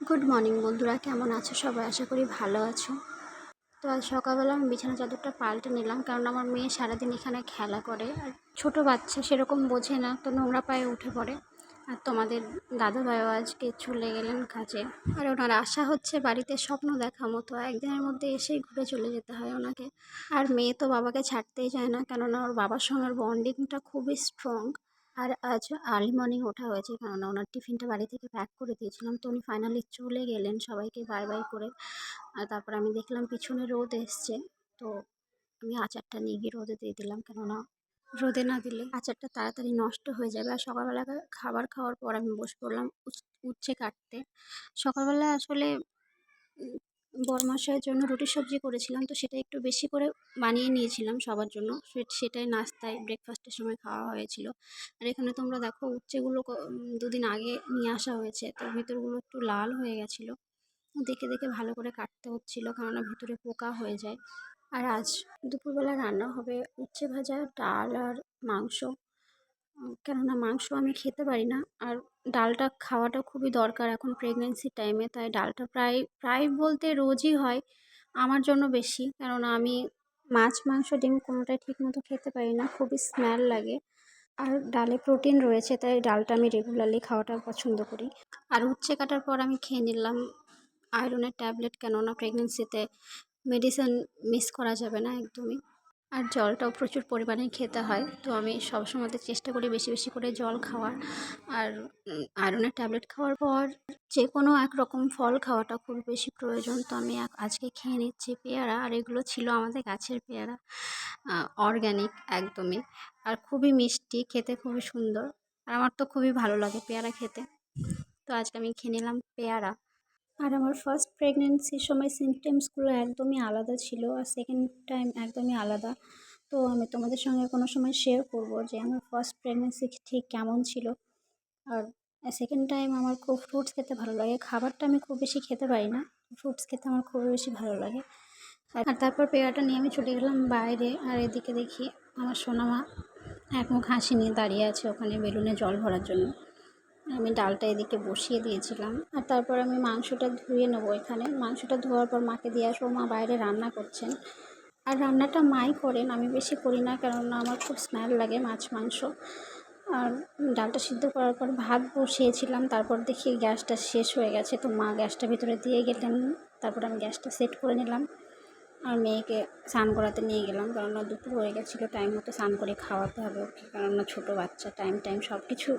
Good morning বন্ধুরা, কেমন আছো সবাই? আশা করি ভালো আছো। তো আজ সকালবেলা আমি বিছানা চাদরটা পাল্টে নিলাম, কারণ আমার মেয়ে সারাদিন এখানে খেলা করে আর ছোটো বাচ্চা সেরকম বোঝে না, তো নোংরা পায়ে উঠে পড়ে। আর তোমাদের দাদাভাইও আজকে চলে গেলেন কাজে, আর ওনার আশা হচ্ছে বাড়িতে স্বপ্ন দেখা মতো একদিনের মধ্যে এসেই ঘুরে চলে যেতে হয় ওনাকে। আর মেয়ে তো বাবাকে ছাড়তেই চায় না, কেননা ওর বাবার সঙ্গে বন্ডিংটা খুবই স্ট্রং। আর আজ আর্লি মর্নিং ওঠা হয়েছে, কেননা ওনার টিফিনটা বাড়ি থেকে প্যাক করে দিয়েছিলাম, তো উনি ফাইনালি চলে গেলেন সবাইকে বাই বাই করে। আর তারপর আমি দেখলাম পিছনে রোদ এসছে, তো আমি আচারটা নিয়ে গিয়ে রোদে দিয়ে দিলাম, কেননা রোদে না দিলে আচারটা তাড়াতাড়ি নষ্ট হয়ে যাবে। আর সকালবেলা খাবার খাওয়ার পর আমি বসে পড়লাম উচ্ছে কাটতে। সকালবেলা আসলে বরমাসের জন্য রুটি সবজি করেছিলাম, তো সেটা একটু বেশি করে বানিয়ে নিয়েছিলাম সবার জন্য। সেটাই নাস্তায় ব্রেকফাস্টের সময় খাওয়া হয়েছিল। আর এখানে তোমরা দেখো উচ্ছেগুলো দুদিন আগে নিয়ে আসা হয়েছে, তো ভিতরগুলো একটু লাল হয়ে গেছিলো। দেখে দেখে ভালো করে কাটতে হচ্ছিলো, কেননা ভিতরে পোকা হয়ে যায়। আর আজ দুপুরবেলা রান্না হবে উচ্ছে ভাজা, ডাল আর মাংস। কেননা মাংস আমি খেতে পারি না, আর ডালটা খাওয়াটা খুবই দরকার এখন প্রেগনেন্সির টাইমে, তাই ডালটা প্রায় প্রায় বলতে রোজই হয় আমার জন্য বেশি, কেননা আমি মাছ মাংস ডিম কোনোটাই ঠিকমতো খেতে পারি না, খুবই স্মেল লাগে। আর ডালে প্রোটিন রয়েছে, তাই ডালটা আমি রেগুলারলি খাওয়াটা পছন্দ করি। আর উচ্ছে কাটার পর আমি খেয়ে নিলাম আয়রনের ট্যাবলেট, কেননা প্রেগনেন্সিতে মেডিসিন মিস করা যাবে না একদমই। আর জলটাও প্রচুর পরিমাণে খেতে হয়, তো আমি সবসময়তে চেষ্টা করি বেশি বেশি করে জল খাওয়ার। আর আয়রনের ট্যাবলেট খাওয়ার পর যে কোনো একরকম ফল খাওয়াটা খুব বেশি প্রয়োজন, তো আমি আজকে খেয়ে নিচ্ছি পেয়ারা। আর এগুলো ছিল আমাদের গাছের পেয়ারা, অর্গ্যানিক একদমই, আর খুবই মিষ্টি খেতে, খুবই সুন্দর। আর আমার তো খুবই ভালো লাগে পেয়ারা খেতে, তো আজকে আমি খেয়ে নিলাম পেয়ারা। আর আমার ফার্স্ট প্রেগনেন্সির সময় সিমটমসগুলো একদমই আলাদা ছিল, আর সেকেন্ড টাইম একদমই আলাদা। তো আমি তোমাদের সঙ্গে কোনো সময় শেয়ার করব যে আমার ফার্স্ট প্রেগনেন্সি ঠিক কেমন ছিল। আর সেকেন্ড টাইম আমার খুব ফ্রুটস খেতে ভালো লাগে, খাবারটা আমি খুব বেশি খেতে পারি না, ফ্রুটস খেতে আমার খুবই বেশি ভালো লাগে। আর তারপর পেয়ারাটা নিয়ে আমি চলে গেলাম বাইরে, আর এদিকে দেখি আমার সোনামা এক মুখ হাসি নিয়ে দাঁড়িয়ে আছে ওখানে বেলুনে জল ভরার জন্য। আমি ডালটা এদিকে বসিয়ে দিয়েছিলাম, আর তারপর আমি মাংসটা ধুয়ে নেবো। এখানে মাংসটা ধোয়ার পর মাকে দিয়ে আসবো, মা বাইরে রান্না করছেন। আর রান্নাটা মাই করেন, আমি বেশি করি না, কেননা আমার খুব স্মেল লাগে মাছ মাংস। আর ডালটা সিদ্ধ করার পর ভাত বসিয়েছিলাম, তারপর দেখি গ্যাসটা শেষ হয়ে গেছে, তো মা গ্যাসটা ভিতরে দিয়ে গেলেন। তারপর আমি গ্যাসটা সেট করে নিলাম, আর মেয়েকে স্নান করাতে নিয়ে গেলাম, কেননা দুপুর হয়ে গেছিলো, টাইম মতো স্নান করে খাওয়াতে হবে ওকে, কেননা ছোটো বাচ্চা, টাইম টাইম সব কিছু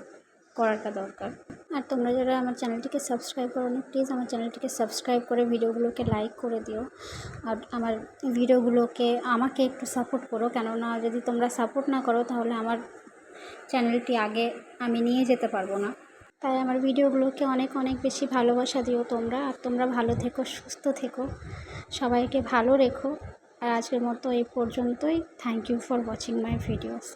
করাটা দরকার। আর তোমরা যারা আমার চ্যানেলটিকে সাবস্ক্রাইব করোনি, প্লিজ আমার চ্যানেলটিকে সাবস্ক্রাইব করে ভিডিওগুলোকে লাইক করে দিও। আর আমার ভিডিওগুলোকে আমাকে একটু সাপোর্ট করো, কেননা যদি তোমরা সাপোর্ট না করো তাহলে আমার চ্যানেলটি আগে আমি নিয়ে যেতে পারবো না। তাই আমার ভিডিওগুলোকে অনেক অনেক বেশি ভালোবাসা দিও তোমরা। আর তোমরা ভালো থেকো, সুস্থ থেকো, সবাইকে ভালো রেখো। আর আজকের মতো এই পর্যন্তই। Thank you for watching my videos.